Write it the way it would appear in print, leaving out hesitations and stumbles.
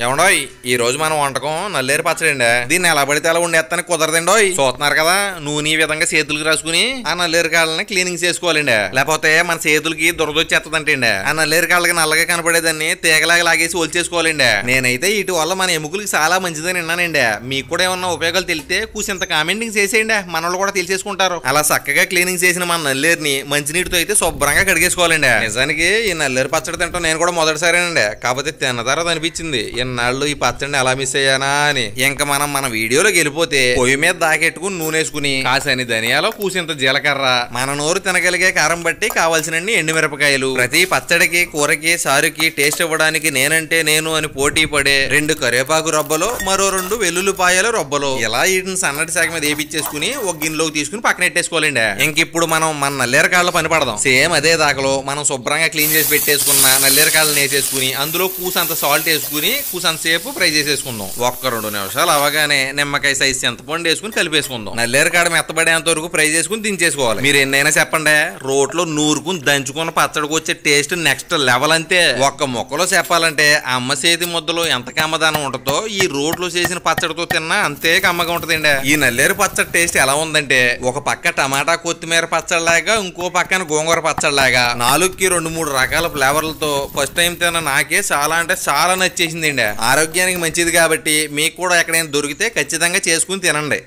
ఏమండోయ్ ఈ రోజు మనం వంటకం నల్లేరు పచ్చడి అండి. దీన్ని ఎలా పడితే అలా ఉండేస్తానికి కుదరదండోయ్. చూస్తున్నారు కదా నూనె ఈ విధంగా చేతులకి రాసుకుని ఆ నల్లేరు కాళ్ళని క్లీనింగ్ చేసుకోవాలండి. లేకపోతే మన చేతులకి దురదొచ్చేస్తుందంటండి. ఆ నల్లేరు కాళ్ళకి నల్లగా కనపడేదాన్ని తీగలాగా లాగేసి ఒలిచేసుకోవాలండి. నేనైతే ఇటు వల్ల మన ఎముకలకి చాలా మంచిదని విన్నానండి. మీకు కూడా ఏమన్నా ఉపయోగాలు తెలిస్తే కూసింత కామెంటింగ్ చేసేయండి, మన వాళ్ళు కూడా తెలిసేసుకుంటారు. అలా చక్కగా క్లీనింగ్ చేసిన మన నల్లేరుని మంచినీటితో అయితే శుభ్రంగా కడిగేసుకోవాలండి. నిజానికి ఈ నల్లేరు పచ్చడి తింటాం నేను కూడా మొదటిసారేనండి. కాకపోతే తిన్నదారది అనిపించింది ఎన్నాళ్ళు ఈ పచ్చడిని ఎలా మిస్ అయ్యానా అని. ఇంకా మనం మన వీడియోలోకి వెళ్ళిపోతే పొయ్యి మీద దాకెట్టుకుని నూనె వేసుకుని కాసని ధనియాలో కూసింత జీలకర్ర, మన నోరు తినగలిగే కారం బట్టి కావాల్సినన్ని ఎండుమిరపకాయలు, ప్రతి పచ్చడికి కూరకి సారుకి టేస్ట్ ఇవ్వడానికి నేనంటే నేను అని పోటీ పడే 2 కరివేపాకు రొబ్బలు, మరో 2 వెల్లుల్లిపాయల రొబ్బలు, ఇలా వీటిని సన్నటి శాఖ మీద వేపించేసుకుని ఒక గిన్నెలోకి తీసుకుని పక్కన పెట్టేసుకోవాలండి. ఇంక ఇప్పుడు మనం మన నల్లేరు కాళ్ళ పని పడదాం. సేమ్ అదే దాకలో మనం శుభ్రంగా క్లీన్ చేసి పెట్టేసుకున్న నల్లేరు కాళ్ళని వేసేసుకుని అందులో కూసంత సాల్ట్ వేసుకుని కూసంత సేపు ఫ్రై చేసేసుకుందాం. 1-2 నిమిషాలు అవగానే నిమ్మకాయ సైజ్ చింతపండు వేసుకుని కలిపేసుకుందాం. నల్లేరు కాడ మెత్తబడేంత వరకు ఫ్రై చేసుకుని దించేసుకోవాలి. మీరు ఎన్నైనా చెప్పండి, రోట్లో నూరుకుని దంచుకున్న పచ్చడికి వచ్చే టేస్ట్ నెక్స్ట్ లెవెల్ అంతే. ఒక్క మొక్కలో చెప్పాలంటే అమ్మ చేతి ముద్దలో ఎంత కమ్మదానం ఉంటుందో ఈ రోట్లో చేసిన పచ్చడితో తిన్నా అంతే కమ్మగా ఉంటదండి. ఈ నల్లేరు పచ్చడి టేస్ట్ ఎలా ఉందంటే ఒక పక్క టమాటా కొత్తిమీర పచ్చడిలాగా ఇంకో పక్కన గోంగూర పచ్చడిలాగా 4కి 2-3 రకాల ఫ్లేవర్లతో ఫస్ట్ టైం తిన్న నాకే చాలా అంటే చాలా నచ్చేసిందండి. ఆరోగ్యానికి మంచిది కాబట్టి మీకు కూడా ఎక్కడైనా దొరికితే ఖచ్చితంగా చేసుకుని తినండి.